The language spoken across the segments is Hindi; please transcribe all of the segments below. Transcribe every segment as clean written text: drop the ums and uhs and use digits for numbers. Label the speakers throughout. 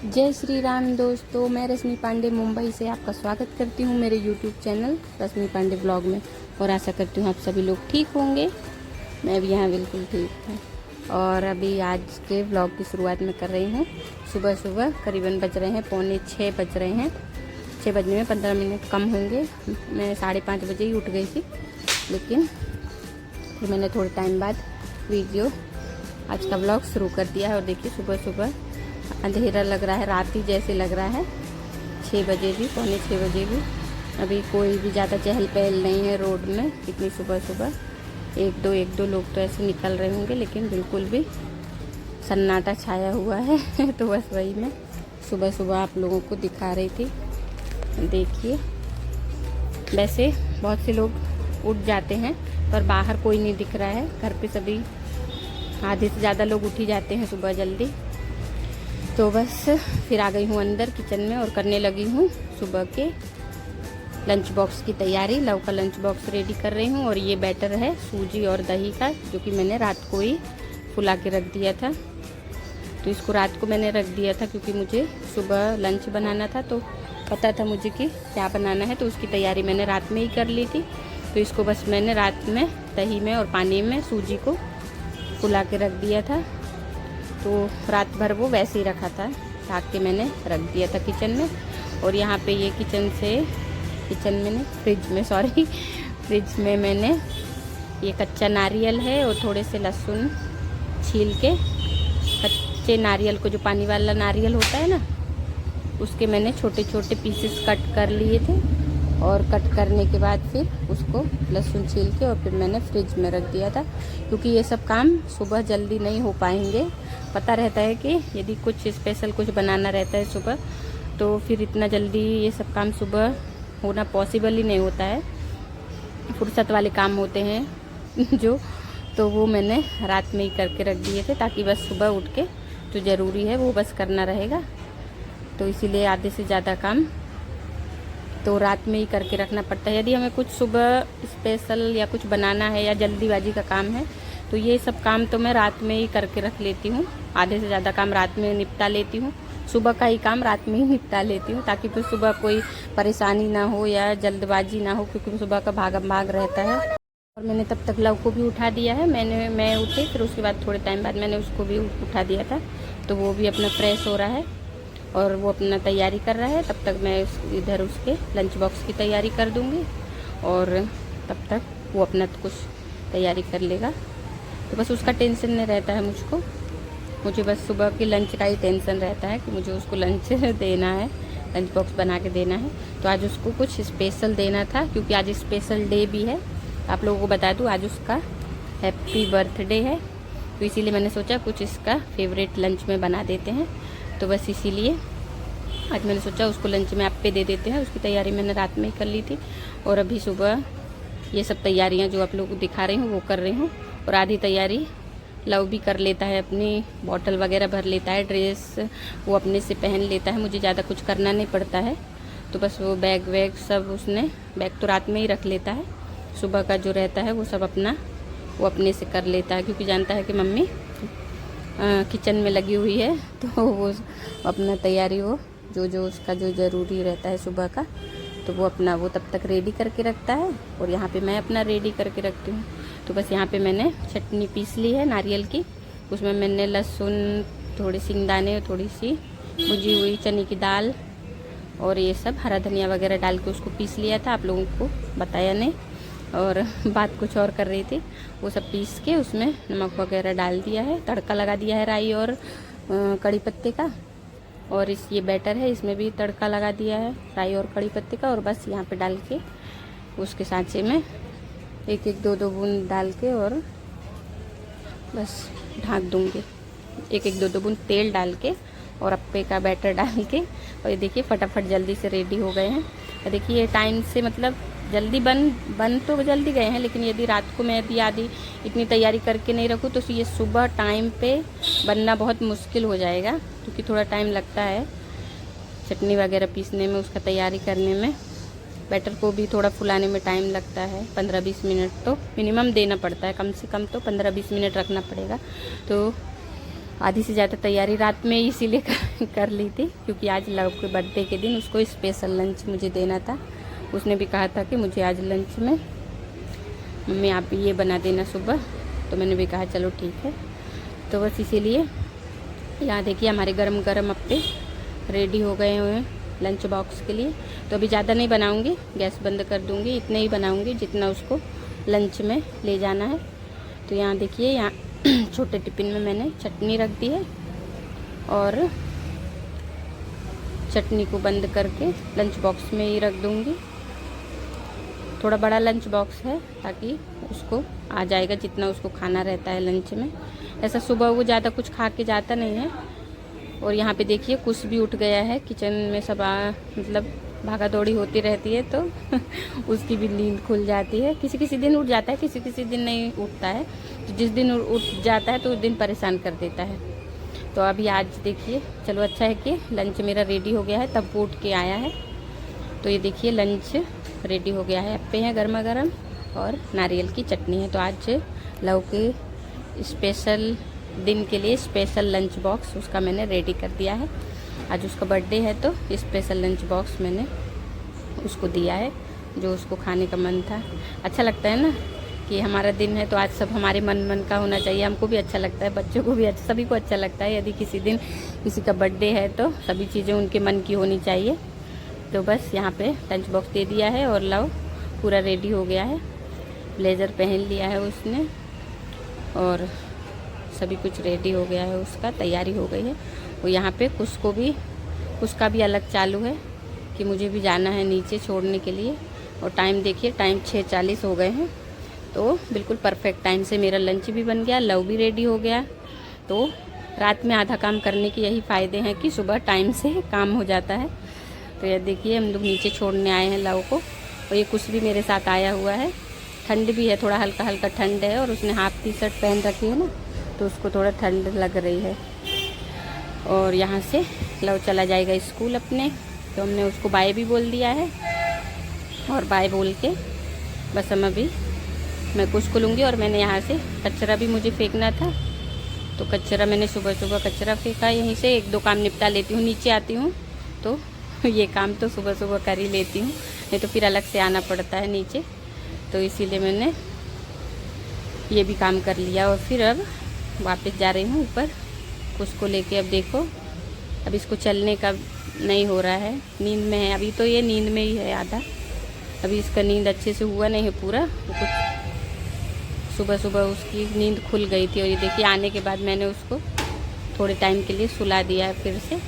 Speaker 1: जय श्री राम दोस्तों, मैं रश्मि पांडे मुंबई से आपका स्वागत करती हूँ मेरे यूट्यूब चैनल रश्मि पांडे ब्लॉग में। और आशा करती हूँ आप सभी लोग ठीक होंगे। मैं भी यहाँ बिल्कुल ठीक हूँ। और अभी आज के ब्लॉग की शुरुआत में कर रही हूँ। सुबह सुबह करीबन बज रहे हैं 5:45 बज रहे हैं। 6 बजने में 15 मिनट कम होंगे। मैं 5:30 बजे ही उठ गई थी, लेकिन फिर मैंने थोड़े टाइम बाद वीडियो आज का ब्लॉग शुरू कर दिया है। और देखिए सुबह सुबह अंधेरा लग रहा है, रात ही जैसे लग रहा है। 6 बजे भी, 5:45 बजे भी अभी कोई भी ज़्यादा चहल पहल नहीं है रोड में। इतनी सुबह सुबह एक दो लोग तो ऐसे निकल रहे होंगे, लेकिन बिल्कुल भी सन्नाटा छाया हुआ है। तो बस वही मैं सुबह सुबह आप लोगों को दिखा रही थी। देखिए, वैसे बहुत से लोग उठ जाते हैं पर बाहर कोई नहीं दिख रहा है। घर पे सभी आधे से ज़्यादा लोग उठ ही जाते हैं सुबह जल्दी। तो बस फिर आ गई हूँ अंदर किचन में और करने लगी हूँ सुबह के लंच बॉक्स की तैयारी। लव का लंच बॉक्स रेडी कर रही हूँ। और ये बैटर है सूजी और दही का, जो कि मैंने रात को ही फुला के रख दिया था। तो इसको रात को मैंने रख दिया था क्योंकि मुझे सुबह लंच बनाना था, तो पता था मुझे कि क्या बनाना है, तो उसकी तैयारी मैंने रात में ही कर ली थी। तो इसको बस मैंने रात में दही में और पानी में सूजी को फुला के रख दिया था। तो रात भर वो वैसे ही रखा था, ढक के मैंने रख दिया था किचन में। और यहाँ पे ये फ्रिज में मैंने ये कच्चा नारियल है और थोड़े से लहसुन छील के, कच्चे नारियल को, जो पानी वाला नारियल होता है ना, उसके मैंने छोटे छोटे पीसेस कट कर लिए थे। और कट करने के बाद फिर उसको लहसुन छील के और फिर मैंने फ्रिज में रख दिया था, क्योंकि ये सब काम सुबह जल्दी नहीं हो पाएंगे। पता रहता है कि यदि कुछ स्पेशल कुछ बनाना रहता है सुबह, तो फिर इतना जल्दी ये सब काम सुबह होना पॉसिबल ही नहीं होता है। फुर्सत वाले काम होते हैं जो, तो वो मैंने रात में ही करके रख दिए थे, ताकि बस सुबह उठ के जो ज़रूरी है वो बस करना रहेगा। तो इसीलिए आधे से ज़्यादा काम तो रात में ही करके रखना पड़ता है। यदि हमें कुछ सुबह स्पेशल या कुछ बनाना है या जल्दीबाजी का काम है, तो ये सब काम तो मैं रात में ही करके रख लेती हूँ। आधे से ज़्यादा काम रात में निपटा लेती हूँ। सुबह का ही काम रात में ही निपटा लेती हूँ, ताकि फिर सुबह कोई परेशानी ना हो या जल्दबाजी ना हो, क्योंकि सुबह का भागम भाग रहता है। और मैंने तब तक लव को भी उठा दिया है। मैं उठे, फिर उसके बाद थोड़े टाइम बाद मैंने उसको भी उठा दिया था। तो वो भी अपना फ्रेश हो रहा है और वो अपना तैयारी कर रहा है। तब तक मैं इधर उसके लंच बॉक्स की तैयारी कर दूँगी और तब तक वो अपना कुछ तैयारी कर लेगा। तो बस उसका टेंशन नहीं रहता है मुझे बस सुबह के लंच का ही टेंशन रहता है कि मुझे उसको लंच देना है, लंच बॉक्स बना के देना है। तो आज उसको कुछ स्पेशल देना था, क्योंकि आज स्पेशल डे भी है। आप लोगों को बता दूँ, आज उसका हैप्पी बर्थडे है। तो इसीलिए मैंने सोचा कुछ इसका फेवरेट लंच में बना देते हैं। तो बस इसीलिए आज मैंने सोचा उसको लंच में आप पे दे देते हैं। उसकी तैयारी मैंने रात में ही कर ली थी और अभी सुबह ये सब तैयारियां जो आप लोगों को दिखा रही हूँ वो कर रही हूँ। और आधी तैयारी लव भी कर लेता है, अपनी बॉटल वगैरह भर लेता है, ड्रेस वो अपने से पहन लेता है। मुझे ज़्यादा कुछ करना नहीं पड़ता है। तो बस वो बैग वैग सब उसने, बैग तो रात में ही रख लेता है। सुबह का जो रहता है वो सब वो अपने से कर लेता है, क्योंकि जानता है कि मम्मी किचन में लगी हुई है। तो वो अपना तैयारी, वो जो उसका जो ज़रूरी रहता है सुबह का, तो वो तब तक रेडी करके रखता है। और यहाँ पे मैं अपना रेडी करके रखती हूँ। तो बस यहाँ पे मैंने चटनी पीस ली है नारियल की। उसमें मैंने लहसुन, थोड़े सिंगदाने, थोड़ी सी भुजी हुई चने की दाल और ये सब हरा धनिया वगैरह डाल के उसको पीस लिया था। आप लोगों को बताया नहीं और बात कुछ और कर रही थी। वो सब पीस के उसमें नमक वगैरह डाल दिया है, तड़का लगा दिया है राई और कड़ी पत्ते का। और ये बैटर है, इसमें भी तड़का लगा दिया है राई और कड़ी पत्ते का। और बस यहाँ पे डाल के उसके सांचे में एक दो बूंद डाल के और बस ढाँक दूँगी। एक दो बूंद तेल डाल के और अप्पे का बैटर डाल के। और ये देखिए फटाफट जल्दी से रेडी हो गए हैं। देखिए टाइम से, मतलब जल्दी बन तो जल्दी गए हैं, लेकिन यदि रात को मैं भी आधी इतनी तैयारी करके नहीं रखूँ तो ये सुबह टाइम पे बनना बहुत मुश्किल हो जाएगा, क्योंकि थोड़ा टाइम लगता है चटनी वगैरह पीसने में, उसका तैयारी करने में। बैटर को भी थोड़ा फुलाने में टाइम लगता है। 15-20 मिनट तो मिनिमम देना पड़ता है, कम से कम तो 15-20 मिनट रखना पड़ेगा। तो आधी से ज़्यादा तैयारी रात में इसीलिए कर ली थी, क्योंकि आज लव के बर्थडे के दिन उसको स्पेशल लंच मुझे देना था। उसने भी कहा था कि मुझे आज लंच में मम्मी आप ये बना देना सुबह, तो मैंने भी कहा चलो ठीक है। तो बस इसीलिए यहाँ देखिए हमारे गरम गरम अप्पे रेडी हो गए हुए हैं लंच बॉक्स के लिए। तो अभी ज़्यादा नहीं बनाऊँगी, गैस बंद कर दूँगी, इतने ही बनाऊँगी जितना उसको लंच में ले जाना है। तो यहाँ देखिए, यहाँ छोटे टिफ़िन में मैंने चटनी रख दी है और चटनी को बंद करके लंच बॉक्स में ही रख दूँगी। थोड़ा बड़ा लंच बॉक्स है ताकि उसको आ जाएगा जितना उसको खाना रहता है लंच में। ऐसा सुबह वो ज़्यादा कुछ खा के जाता नहीं है। और यहाँ पे देखिए कुछ भी उठ गया है किचन में, सब मतलब भागा दौड़ी होती रहती है तो उसकी भी नींद खुल जाती है। किसी किसी दिन उठ जाता है, किसी किसी दिन नहीं उठता है। तो जिस दिन उठ जाता है तो उस दिन परेशान कर देता है। तो अभी आज देखिए, चलो अच्छा है कि लंच मेरा रेडी हो गया है, तब वो उठ के आया है। तो ये देखिए लंच रेडी हो गया है, अप्पे हैं गर्मा गर्म और नारियल की चटनी है। तो आज लव के स्पेशल दिन के लिए स्पेशल लंच बॉक्स उसका मैंने रेडी कर दिया है। आज उसका बर्थडे है तो स्पेशल लंच बॉक्स मैंने उसको दिया है, जो उसको खाने का मन था। अच्छा लगता है ना कि हमारा दिन है तो आज सब हमारे मन का होना चाहिए। हमको भी अच्छा लगता है, बच्चों को भी अच्छा, सभी को अच्छा लगता है। यदि किसी दिन किसी का बर्थडे है तो सभी चीज़ें उनके मन की होनी चाहिए। तो बस यहाँ पे लंच बॉक्स दे दिया है और लव पूरा रेडी हो गया है। ब्लेज़र पहन लिया है उसने और सभी कुछ रेडी हो गया है, उसका तैयारी हो गई है। वो यहाँ पे उसका भी अलग चालू है कि मुझे भी जाना है नीचे छोड़ने के लिए। और टाइम देखिए, टाइम 6:40 हो गए हैं। तो बिल्कुल परफेक्ट टाइम से मेरा लंच भी बन गया, लव भी रेडी हो गया। तो रात में आधा काम करने के यही फ़ायदे हैं कि सुबह टाइम से काम हो जाता है। तो ये देखिए हम लोग नीचे छोड़ने आए हैं लव को, और ये कुछ भी मेरे साथ आया हुआ है। ठंड भी है, थोड़ा हल्का हल्का ठंड है, और उसने हाफ टी शर्ट पहन रखी है ना, तो उसको थोड़ा ठंड लग रही है। और यहाँ से लव चला जाएगा स्कूल अपने, तो हमने उसको बाय भी बोल दिया है। और बाय बोल के बस हम अभी मैं कुछ को लूँगी। और मैंने यहाँ से कचरा भी मुझे फेंकना था, तो कचरा मैंने सुबह सुबह कचरा फेंका। यहीं से एक दो काम निपटा लेती हूँ, नीचे आती हूँ तो ये काम तो सुबह सुबह कर ही लेती हूँ, नहीं तो फिर अलग से आना पड़ता है नीचे। तो इसीलिए मैंने ये भी काम कर लिया। और फिर अब वापस जा रही हूँ ऊपर उसको लेके। अब देखो, अब इसको चलने का नहीं हो रहा है, नींद में है अभी, तो ये नींद में ही है आधा। अभी इसका नींद अच्छे से हुआ नहीं है पूरा, कुछ सुबह सुबह उसकी नींद खुल गई थी। और ये देखिए आने के बाद मैंने उसको थोड़े टाइम के लिए सुला दिया है फिर से।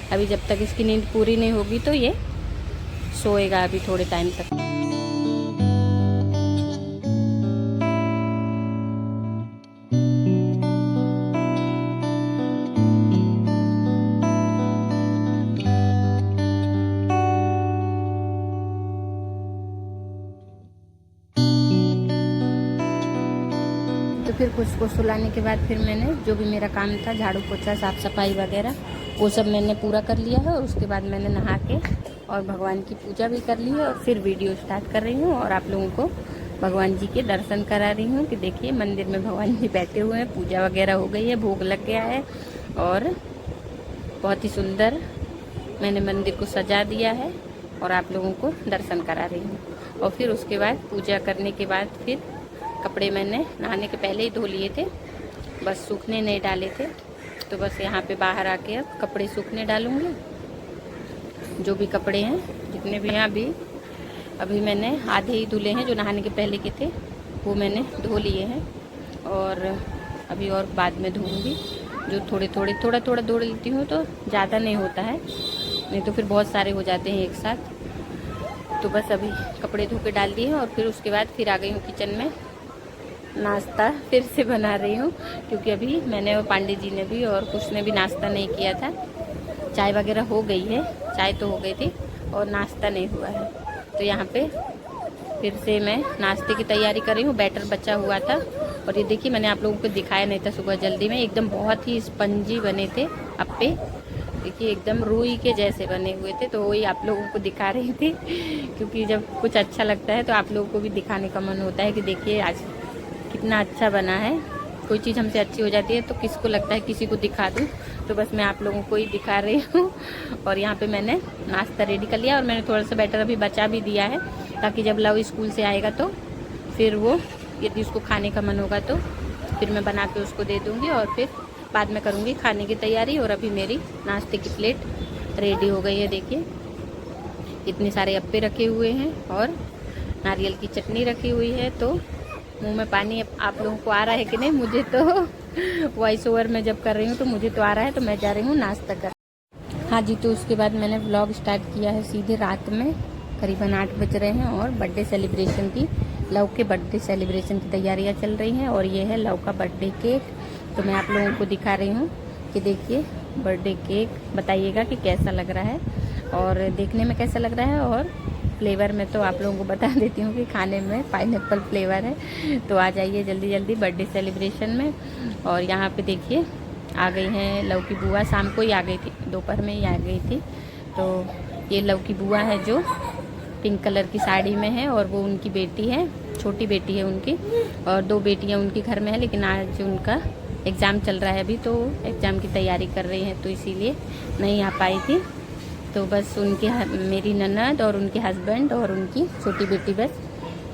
Speaker 1: अभी जब तक इसकी नींद पूरी नहीं होगी तो ये सोएगा अभी थोड़े टाइम तक। तो फिर कुछ को सुलाने के बाद फिर मैंने जो भी मेरा काम था, झाड़ू पोछा साफ़ सफाई वगैरह, वो सब मैंने पूरा कर लिया है। और उसके बाद मैंने नहा के और भगवान की पूजा भी कर ली है। और फिर वीडियो स्टार्ट कर रही हूँ और आप लोगों को भगवान जी के दर्शन करा रही हूँ कि देखिए मंदिर में भगवान जी बैठे हुए हैं, पूजा वगैरह हो गई है, भोग लग गया है और बहुत ही सुंदर मैंने मंदिर को सजा दिया है और आप लोगों को दर्शन करा रही हूँ। और फिर उसके बाद पूजा करने के बाद फिर कपड़े मैंने नहाने के पहले ही धो लिए थे, बस सूखने नहीं डाले थे। तो बस यहाँ पे बाहर आके अब कपड़े सूखने डालूँगी, जो भी कपड़े हैं जितने भी हैं। अभी मैंने आधे ही धुले हैं, जो नहाने के पहले के थे वो मैंने धो लिए हैं। और अभी और बाद में धोऊँगी, जो थोड़ा थोड़ा धो लेती हूँ तो ज़्यादा नहीं होता है, नहीं तो फिर बहुत सारे हो जाते हैं एक साथ। तो बस अभी कपड़े धो के डाल दिए हैं। और फिर उसके बाद फिर आ गई हूँ किचन में, नाश्ता फिर से बना रही हूँ, क्योंकि अभी मैंने और पांडे जी ने भी और कुछ ने भी नाश्ता नहीं किया था। चाय वगैरह हो गई है, चाय तो हो गई थी और नाश्ता नहीं हुआ है। तो यहाँ पे फिर से मैं नाश्ते की तैयारी कर रही हूँ। बैटर बचा हुआ था और ये देखिए मैंने आप लोगों को दिखाया नहीं था सुबह जल्दी में, एकदम बहुत ही स्पंजी बने थे अप्पे, देखिए एकदम रुई के जैसे बने हुए थे। तो वही आप लोगों को दिखा रही थी, क्योंकि जब कुछ अच्छा लगता है तो आप लोगों को भी दिखाने का मन होता है कि देखिए आज कितना अच्छा बना है। कोई चीज़ हमसे अच्छी हो जाती है तो किसको लगता है किसी को दिखा दूँ, तो बस मैं आप लोगों को ही दिखा रही हूँ। और यहाँ पे मैंने नाश्ता रेडी कर लिया और मैंने थोड़ा सा बैटर अभी बचा भी दिया है, ताकि जब लव स्कूल से आएगा तो फिर वो यदि उसको खाने का मन होगा तो फिर मैं बना के उसको दे दूँगी और फिर बाद में करूँगी खाने की तैयारी। और अभी मेरी नाश्ते की प्लेट रेडी हो गई है। देखिए इतने सारे अप्पे रखे हुए हैं और नारियल की चटनी रखी हुई है। तो मुंह में पानी आप लोगों को आ रहा है कि नहीं, मुझे तो वॉइस ओवर में जब कर रही हूँ तो मुझे तो आ रहा है। तो मैं जा रही हूँ नाश्ता कर। हाँ जी, तो उसके बाद मैंने व्लॉग स्टार्ट किया है सीधे रात में, करीबन 8 बज रहे हैं और बर्थडे सेलिब्रेशन की, लव के बर्थडे सेलिब्रेशन की तैयारियाँ चल रही हैं। और ये है लव का बर्थडे केक। तो मैं आप लोगों को दिखा रही हूँ कि देखिए बर्थडे केक, बताइएगा कि कैसा लग रहा है और देखने में कैसा लग रहा है। और फ्लेवर में तो आप लोगों को बता देती हूँ कि खाने में पाइनएप्पल फ्लेवर है। तो आ जाइए जल्दी जल्दी बर्थडे सेलिब्रेशन में। और यहाँ पे देखिए आ गई हैं लव की बुआ, शाम को ही आ गई थी, दोपहर में ही आ गई थी। तो ये लव की बुआ है जो पिंक कलर की साड़ी में है और वो उनकी बेटी है, छोटी बेटी है उनकी, और 2 बेटियाँ उनकी घर में है। लेकिन आज उनका एग्ज़ाम चल रहा है अभी, तो एग्ज़ाम की तैयारी कर रही हैं तो इसीलिए नहीं आ पाई थी। तो बस उनके मेरी ननद और उनके हस्बैंड और उनकी छोटी बेटी बस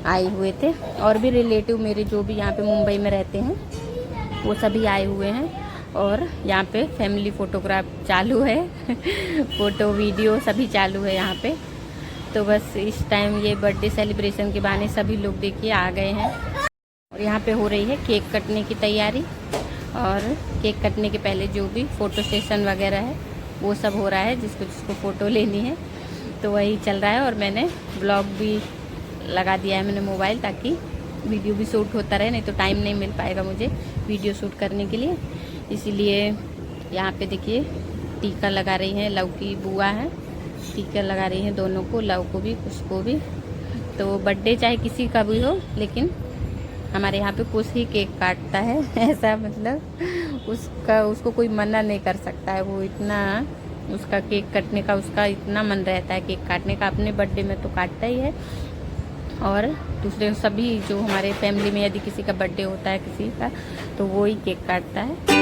Speaker 1: आए हुए थे। और भी रिलेटिव मेरे जो भी यहाँ पे मुंबई में रहते हैं वो सभी आए हुए हैं। और यहाँ पे फैमिली फ़ोटोग्राफ चालू है फ़ोटो वीडियो सभी चालू है यहाँ पे। तो बस इस टाइम ये बर्थडे सेलिब्रेशन के बहाने सभी लोग देखिए आ गए हैं। और यहाँ पे हो रही है केक कटने की तैयारी। और केक कटने के पहले जो भी फ़ोटो सेशन वगैरह है वो सब हो रहा है, जिसको जिसको फ़ोटो लेनी है तो वही चल रहा है। और मैंने ब्लॉग भी लगा दिया है मैंने मोबाइल, ताकि वीडियो भी शूट होता रहे, नहीं तो टाइम नहीं मिल पाएगा मुझे वीडियो शूट करने के लिए। इसीलिए यहाँ पे देखिए टीका लगा रही हैं, लव की बुआ है, टीका लगा रही हैं दोनों को, लव को भी उसको भी। तो बर्थडे चाहे किसी का भी हो, लेकिन हमारे यहाँ पे कुछ ही केक काटता है ऐसा, मतलब उसको कोई मना नहीं कर सकता है। वो इतना उसका केक कटने का उसका इतना मन रहता है केक काटने का, अपने बर्थडे में तो काटता ही है। और दूसरे सभी जो हमारे फैमिली में यदि किसी का बर्थडे होता है किसी का, तो वो ही केक काटता है।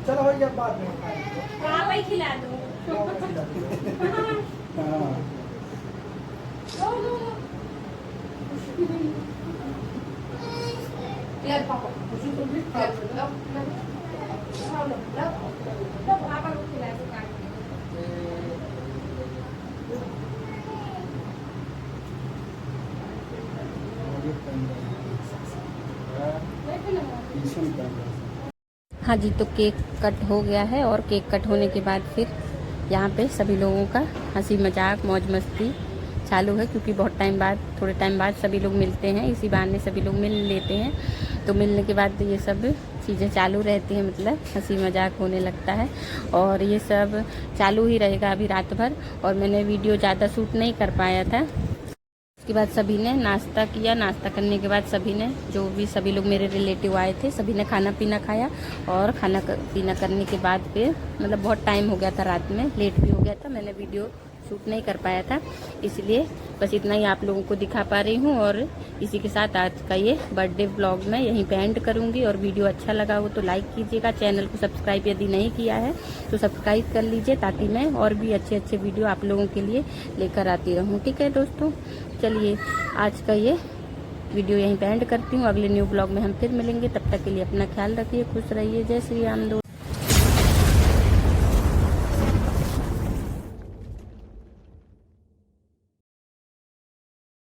Speaker 2: चलो हो गया, बाद में
Speaker 1: आप ही खिला दो। हाँ जी, तो केक कट हो गया है। और केक कट होने के बाद फिर यहाँ पे सभी लोगों का हंसी मजाक मौज मस्ती चालू है, क्योंकि बहुत टाइम बाद, थोड़े टाइम बाद सभी लोग मिलते हैं, इसी बहाने सभी लोग मिल लेते हैं। तो मिलने के बाद ये सब चीज़ें चालू रहती हैं, मतलब हंसी मजाक होने लगता है। और ये सब चालू ही रहेगा अभी रात भर। और मैंने वीडियो ज़्यादा शूट नहीं कर पाया था। उसके बाद सभी ने नाश्ता किया। नाश्ता करने के बाद सभी ने, जो भी सभी लोग मेरे रिलेटिव आए थे, सभी ने खाना पीना खाया। और खाना पीना करने के बाद फिर मतलब बहुत टाइम हो गया था, रात में लेट भी हो गया था, मैंने वीडियो शूट नहीं कर पाया था, इसलिए बस इतना ही आप लोगों को दिखा पा रही हूँ। और इसी के साथ आज का ये बर्थडे व्लॉग मैं यहीं पे एंड करूँगी। और वीडियो अच्छा लगा हो तो लाइक कीजिएगा, चैनल को सब्सक्राइब यदि नहीं किया है तो सब्सक्राइब कर लीजिए, ताकि मैं और भी अच्छे अच्छे वीडियो आप लोगों के लिए लेकर आती रहूँ। ठीक है दोस्तों, चलिए आज का ये वीडियो यहीं पे एंड करती हूँ। अगले न्यू ब्लॉग में हम फिर मिलेंगे, तब तक के लिए अपना ख्याल रखिए, खुश रहिए। जय श्री राम।